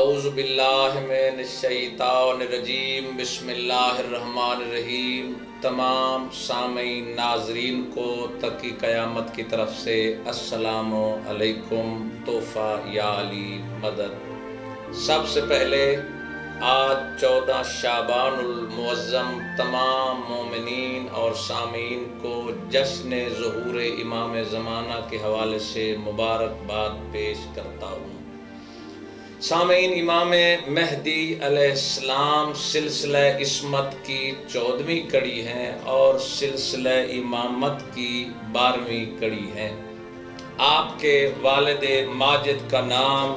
اعوذ باللہ من الشیطان الرجیم بسم اللہ الرحمن الرحیم۔ تمام سامعین ناظرین کو تقی قیامت کی طرف سے السلام علیکم، تحفہ یا علی مدد۔ سب سے پہلے آج 14 شعبان المعظم تمام مومنین اور سامعین کو جشن ظہور امام زمانہ کے حوالے سے مبارکباد پیش کرتا ہوں۔ سامعین، امام مہدی علیہ السلام سلسلہ عصمت کی 14ویں کڑی ہیں اور سلسلہ امامت کی 12ویں کڑی ہیں۔ آپ کے والد ماجد کا نام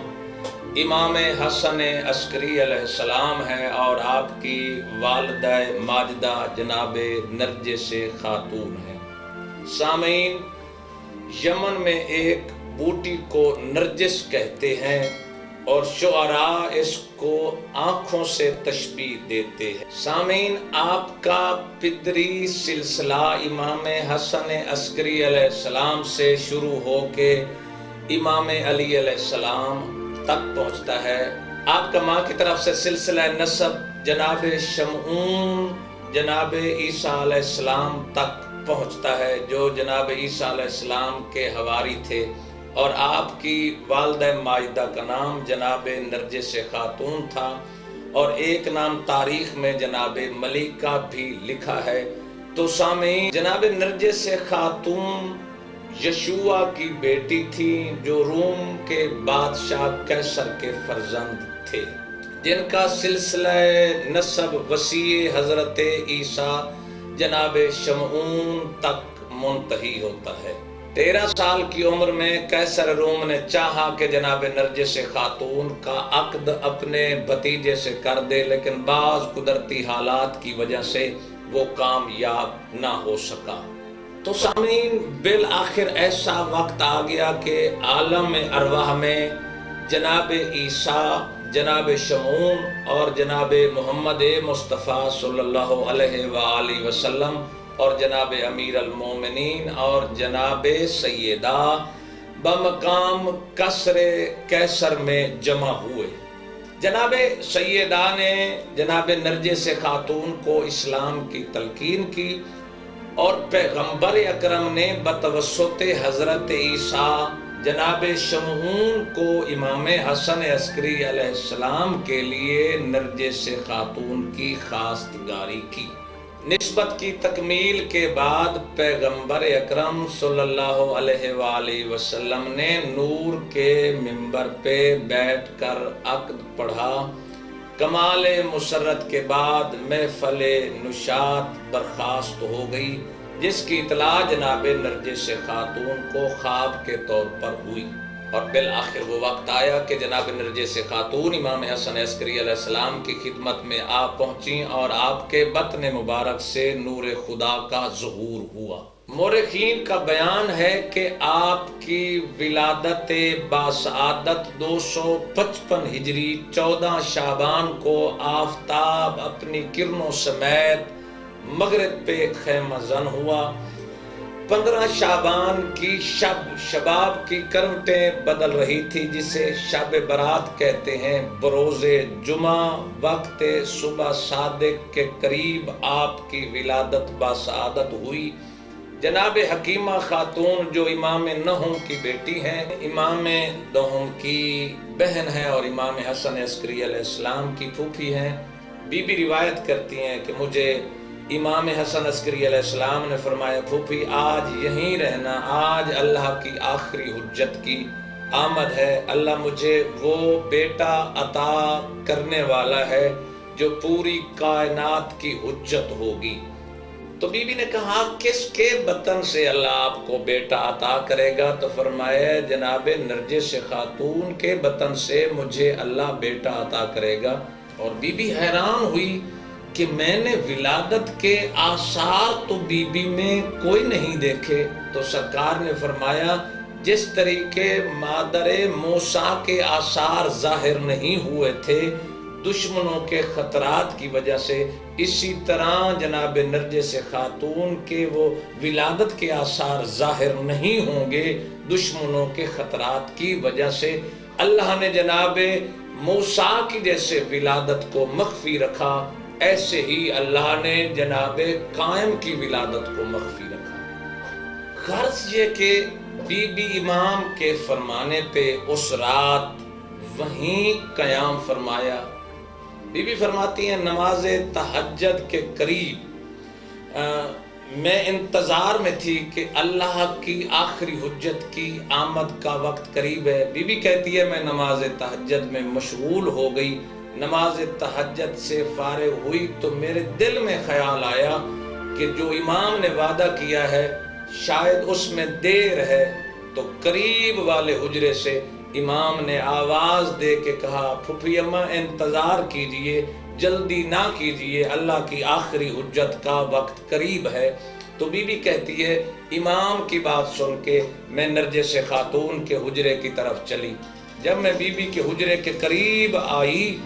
امام حسن عسکری علیہ السلام ہے اور آپ کی والدہ ماجدہ جناب نرجس خاتون ہے۔ سامعین، یمن میں ایک بوٹی کو نرجس کہتے ہیں اور شعراء اس کو آنکھوں سے تشبیہ دیتے ہیں۔ سامعین، آپ کا پدری سلسلہ امام حسن عسکری علیہ السلام سے شروع ہو کے امام علی علیہ السلام تک پہنچتا ہے۔ آپ کا ماں کی طرف سے سلسلہ نسب جناب شمعون جناب عیسیٰ علیہ السلام تک پہنچتا ہے، جو جناب عیسیٰ علیہ السلام کے حواری تھے، اور آپ کی والدہ ماجدہ کا نام جناب نرجس خاتون تھا، اور ایک نام تاریخ میں جناب ملیکہ بھی لکھا ہے۔ تو سامعین، جناب نرجس خاتون یشوع کی بیٹی تھی، جو روم کے بادشاہ قیصر کے فرزند تھے، جن کا سلسلہ نسب وسیع حضرت عیسیٰ جناب شمعون تک منتہی ہوتا ہے۔ 13 سال کی عمر میں قیصر روم نے چاہا کہ جناب نرجس خاتون کا عقد اپنے بھتیجے سے کر دے، لیکن بعض قدرتی حالات کی وجہ سے وہ کامیاب نہ ہو سکا۔ تو سامعین، بالآخر ایسا وقت آ گیا کہ عالم ارواح میں جناب عیسیٰ، جناب شمعون اور جناب محمد مصطفیٰ صلی اللہ علیہ وآلہ وسلم اور جناب امیر المومنین اور جناب سیدہ بمقام قصر قیصر میں جمع ہوئے۔ جناب سیدہ نے جناب نرجس خاتون کو اسلام کی تلقین کی، اور پیغمبر اکرم نے بتوسط حضرت عیسیٰ جناب شمعون کو امام حسن عسکری علیہ السلام کے لیے نرجس خاتون کی خواستگاری کی۔ نسبت کی تکمیل کے بعد پیغمبر اکرم صلی اللہ علیہ وآلہ وسلم نے نور کے منبر پہ بیٹھ کر عقد پڑھا۔ کمال مسرت کے بعد محفل نشاط برخاست ہو گئی، جس کی اطلاع جناب نرجس خاتون کو خواب کے طور پر ہوئی، اور بالآخر وہ وقت آیا کہ جناب نرجس خاتون امام حسن عسکری علیہ السلام کی خدمت میں آ پہنچیں اور آپ کے بطن مبارک سے نور خدا کا ظہور ہوا۔ مورخین کا بیان ہے کہ آپ کی ولادت باسعادت 255 ہجری 14 شعبان کو آفتاب اپنی کرنوں سمیت مغرب پہ خیمہ زن ہوا۔ 15 شعبان کی شباب کی کروٹیں بدل رہی تھی، جسے شب برات کہتے ہیں۔ بروز جمعہ وقت صبح صادق کے قریب آپ کی ولادت باسعادت ہوئی۔ جناب حکیمہ خاتون، جو امام نہم کی بیٹی ہیں، امام نہم کی بہن ہیں اور امام حسن عسکری علیہ السلام کی پھوپھی ہیں، بی بی روایت کرتی ہیں کہ مجھے امام حسن عسکری علیہ السلام نے فرمایا، پھوپھی آج یہیں رہنا، آج اللہ کی آخری حجت کی آمد ہے، اللہ مجھے وہ بیٹا عطا کرنے والا ہے جو پوری کائنات کی حجت ہوگی۔ تو بی بی نے کہا، کس کے بطن سے اللہ آپ کو بیٹا عطا کرے گا؟ تو فرمایا، جناب نرجس خاتون کے بطن سے مجھے اللہ بیٹا عطا کرے گا۔ اور بی بی حیران ہوئی کہ میں نے ولادت کے آثار تو بی بی میں کوئی نہیں دیکھے۔ تو سرکار نے فرمایا، جس طریقے مادر موسیٰ کے آثار ظاہر نہیں ہوئے تھے دشمنوں کے خطرات کی وجہ سے، اسی طرح جناب نرجس خاتون کے وہ ولادت کے آثار ظاہر نہیں ہوں گے دشمنوں کے خطرات کی وجہ سے۔ اللہ نے جناب موسیٰ کی جیسے ولادت کو مخفی رکھا، ایسے ہی اللہ نے جناب قائم کی ولادت کو مخفی رکھا۔ غرض یہ کہ بی بی امام کے فرمانے پہ اس رات وہیں قیام فرمایا۔ بی بی فرماتی ہیں نماز تہجد کے قریب میں انتظار میں تھی کہ اللہ کی آخری حجت کی آمد کا وقت قریب ہے۔ بی بی کہتی ہے میں نماز تہجد میں مشغول ہو گئی، نماز تہجد سے فارغ ہوئی تو میرے دل میں خیال آیا کہ جو امام نے وعدہ کیا ہے شاید اس میں دیر ہے، تو قریب والے حجرے سے امام نے آواز دے کے کہا پھوپھی اماں انتظار کیجئے، جلدی نہ کیجئے، اللہ کی آخری حجت کا وقت قریب ہے۔ تو بی بی کہتی ہے امام کی بات سن کے میں نرجس خاتون کے حجرے کی طرف چلی۔ جب میں بی بی کے حجرے کے قریب آئی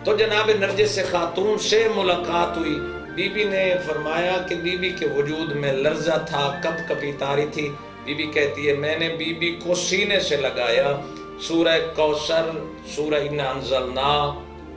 تو جناب نرجس خاتون سے ملاقات ہوئی۔ بی بی نے فرمایا کہ بی بی کے وجود میں لرزہ تھا، کپ کپی تاری تھی۔ بی بی کہتی ہے میں نے بی بی کو سینے سے لگایا، سورہ کوثر، سورہ انا انزلنا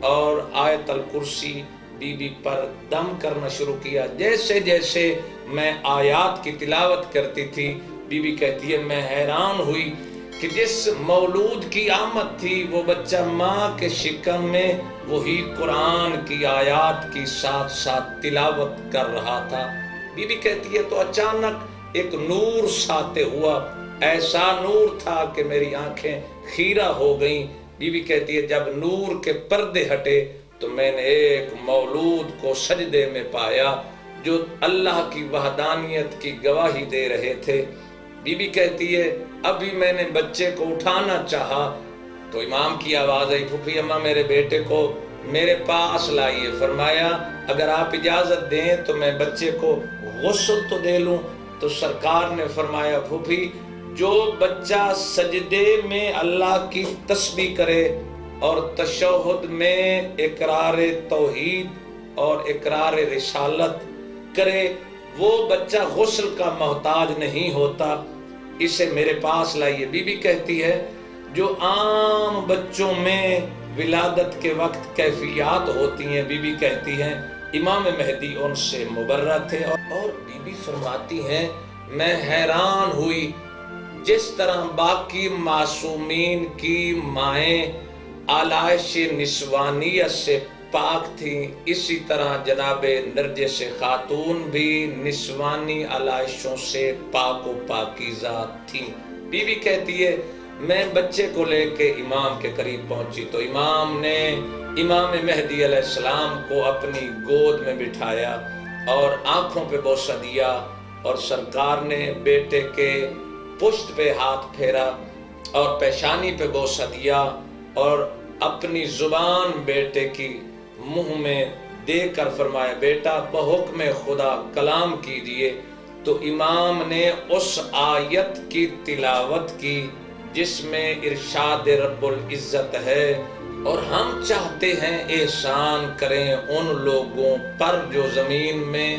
اور آیت الکرسی بی بی پر دم کرنا شروع کیا۔ جیسے جیسے میں آیات کی تلاوت کرتی تھی، بی بی کہتی ہے میں حیران ہوئی کہ جس مولود کی آمد تھی وہ بچہ ماں کے شکم میں وہی قرآن کی آیات کی ساتھ ساتھ تلاوت کر رہا تھا۔ بی بی کہتی ہے تو اچانک ایک نور ساطع ہوا، ایسا نور تھا کہ میری آنکھیں خیرہ ہو گئیں۔ بی بی کہتی ہے جب نور کے پردے ہٹے تو میں نے ایک مولود کو سجدے میں پایا جو اللہ کی وحدانیت کی گواہی دے رہے تھے۔ بی بی کہتی ہے ابھی میں نے بچے کو اٹھانا چاہا تو امام کی آواز آئی پھوپھی اماں میرے بیٹے کو میرے پاس لائیے۔ فرمایا اگر آپ اجازت دیں تو میں بچے کو غسل تو دے لوں۔ تو سرکار نے فرمایا پھوپھی جو بچہ سجدے میں اللہ کی تسبیح کرے اور تشہد میں اقرار توحید اور اقرار رسالت کرے وہ بچہ غسل کا محتاج نہیں ہوتا، اسے میرے پاس لائیے۔ بی بی کہتی ہے جو عام بچوں میں ولادت کے وقت کیفیات ہوتی ہیں، بی بی کہتی ہیں امام مہدی ان سے مبرہ تھے۔ اور بی بی فرماتی ہیں میں حیران ہوئی جس طرح باقی معصومین کی مائیں آلائش نسوانیت سے پاک تھیں، اسی طرح جناب نرجس خاتون بھی نسوانی علائشوں سے پاک و پاکیزہ تھیں۔ بی بی کہتی ہے میں بچے کو لے کے امام کے قریب پہنچی تو امام نے امام مہدی علیہ السلام کو اپنی گود میں بٹھایا اور آنکھوں پہ بوسہ دیا اور سرکار نے بیٹے کے پشت پہ ہاتھ پھیرا اور پیشانی پہ بوسہ دیا اور اپنی زبان بیٹے کی منہ میں دے کر فرمایا بیٹا بحکم خدا کلام کیجئے۔ تو امام نے اس آیت کی تلاوت کی جس میں ارشاد رب العزت ہے اور ہم چاہتے ہیں احسان کریں ان لوگوں پر جو زمین میں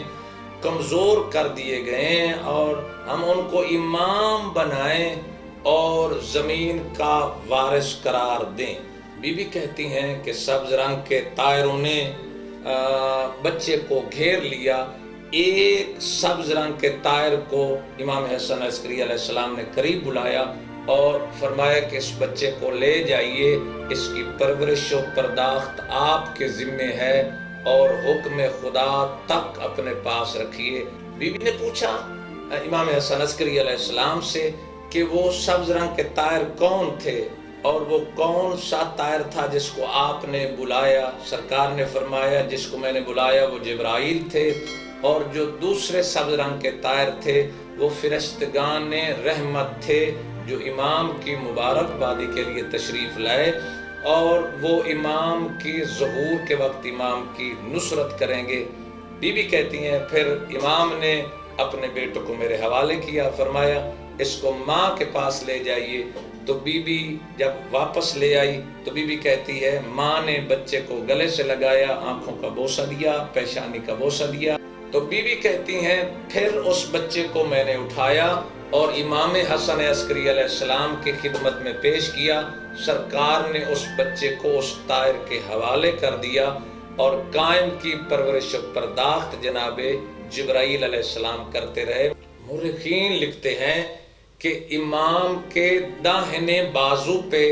کمزور کر دیے گئے ہیں اور ہم ان کو امام بنائیں اور زمین کا وارث قرار دیں۔ بی بی کہتی ہیں کہ سبز رنگ کے طائروں نے بچے کو گھیر لیا۔ ایک سبز رنگ کے طائر کو امام حسن عسکری علیہ السلام نے قریب بلایا اور فرمایا کہ اس بچے کو لے جائیے، اس کی پرورش و پرداخت آپ کے ذمے ہے اور حکم خدا تک اپنے پاس رکھیے۔ بی بی نے پوچھا امام حسن عسکری علیہ السلام سے کہ وہ سبز رنگ کے طائر کون تھے اور وہ کون سا طائر تھا جس کو آپ نے بلایا؟ سرکار نے فرمایا جس کو میں نے بلایا وہ جبرائیل تھے اور جو دوسرے سبز رنگ کے طائر تھے وہ فرشتگان رحمت تھے جو امام کی مبارکبادی کے لیے تشریف لائے اور وہ امام کی ظہور کے وقت امام کی نصرت کریں گے۔ بی بی کہتی ہیں پھر امام نے اپنے بیٹوں کو میرے حوالے کیا، فرمایا اس کو ماں کے پاس لے جائیے۔ تو بی بی جب واپس لے آئی تو بی بی کہتی ہے ماں نے بچے کو گلے سے لگایا، آنکھوں کا بوسہ دیا، پیشانی کا بوسہ دیا تو بیوی کہتی ہیں پھر اس بچے کو میں نے اٹھایا اور امام حسن عسکری علیہ السلام کی خدمت میں پیش کیا. سرکار نے اس بچے کو اس طائر کے حوالے کر دیا اور قائم کی پرورش و پرداخت جناب جبرائیل علیہ السلام کرتے رہے. مورخین لکھتے ہیں کہ امام کے داہنے بازو پہ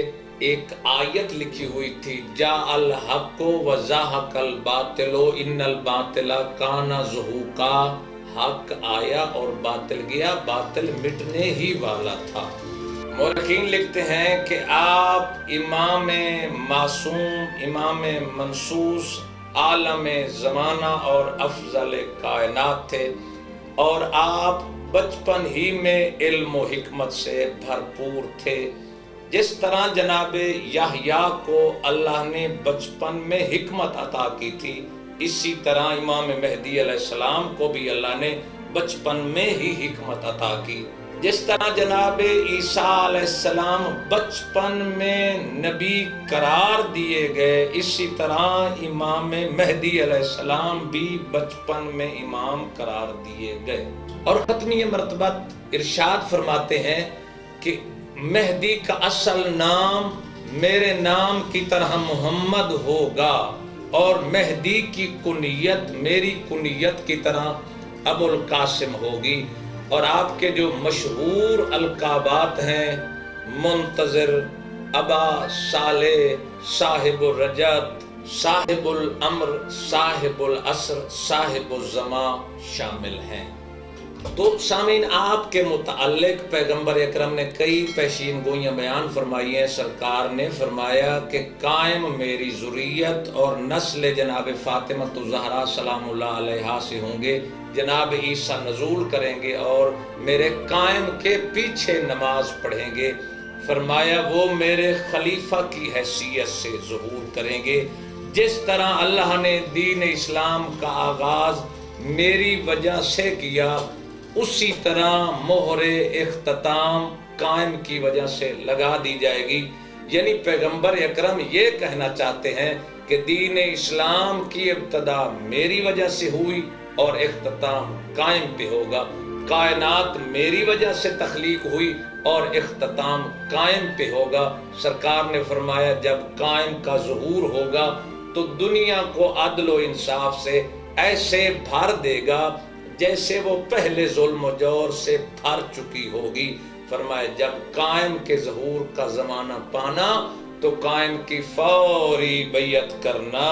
ایک آیت لکھی ہوئی تھی، جا الحق و زاہق الباطل ان الباطل کان زہوقا. حق آیا اور باطل گیا، باطل مٹنے ہی والا تھا. مورخین لکھتے ہیں کہ آپ امام معصوم، امام منصوص، عالم زمانہ اور افضل کائنات تھے، اور آپ بچپن ہی میں علم و حکمت سے بھرپور تھے. جس طرح جناب یحییٰ کو اللہ نے بچپن میں حکمت عطا کی تھی، اسی طرح امام مہدی علیہ السلام کو بھی اللہ نے بچپن میں ہی حکمت عطا کی. جس طرح جناب عیسیٰ علیہ السلام بچپن میں نبی قرار دیے گئے، اسی طرح امام مہدی علیہ السلام بھی بچپن میں امام قرار دیے گئے. اور ختمی مرتبہ ارشاد فرماتے ہیں کہ مہدی کا اصل نام میرے نام کی طرح محمد ہوگا، اور مہدی کی کنیت میری کنیت کی طرح ابو القاسم ہوگی. اور آپ کے جو مشہور القابات ہیں، منتظر، ابا صالح، صاحب الرجت، صاحب الامر، صاحب العصر، صاحب الزمان شامل ہیں. تو سامعین، آپ کے متعلق پیغمبر اکرم نے کئی پیشین گوئیاں بیان فرمائی ہیں. سرکار نے فرمایا کہ قائم میری ذریت اور نسل جناب فاطمہ الزہرا سلام اللہ علیہا سے ہوں گے. جناب عیسیٰ نزول کریں گے اور میرے قائم کے پیچھے نماز پڑھیں گے. فرمایا وہ میرے خلیفہ کی حیثیت سے ظہور کریں گے. جس طرح اللہ نے دین اسلام کا آغاز میری وجہ سے کیا، اسی طرح مہر اختتام قائم کی وجہ سے لگا دی جائے گی. یعنی پیغمبر اکرم یہ کہنا چاہتے ہیں کہ دین اسلام کی ابتدا میری وجہ سے ہوئی اور اختتام قائم پہ ہوگا. کائنات میری وجہ سے تخلیق ہوئی اور اختتام قائم پہ ہوگا. سرکار نے فرمایا جب قائم کا ظہور ہوگا تو دنیا کو عدل و انصاف سے ایسے بھر دے گا جیسے وہ پہلے ظلم و جور سے بھر چکی ہوگی. فرمایا جب قائم کے ظہور کا زمانہ پانا تو قائم کی فوری بیعت کرنا،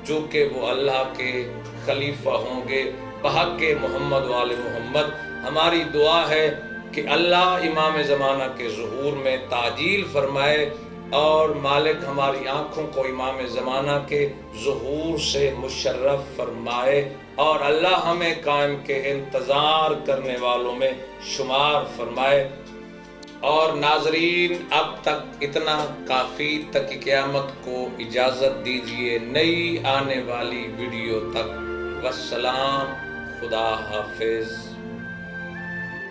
چونکہ وہ اللہ کے خلیفہ ہوں گے بحق محمد وآل محمد. ہماری دعا ہے کہ اللہ امام زمانہ کے ظہور میں تعجیل فرمائے اور مالک ہماری آنکھوں کو امام زمانہ کے ظہور سے مشرف فرمائے، اور اللہ ہمیں قائم کے انتظار کرنے والوں میں شمار فرمائے. اور ناظرین، اب تک اتنا کافی. تک قیامت کو اجازت دیجیے نئی آنے والی ویڈیو تک. والسلام، خدا حافظ.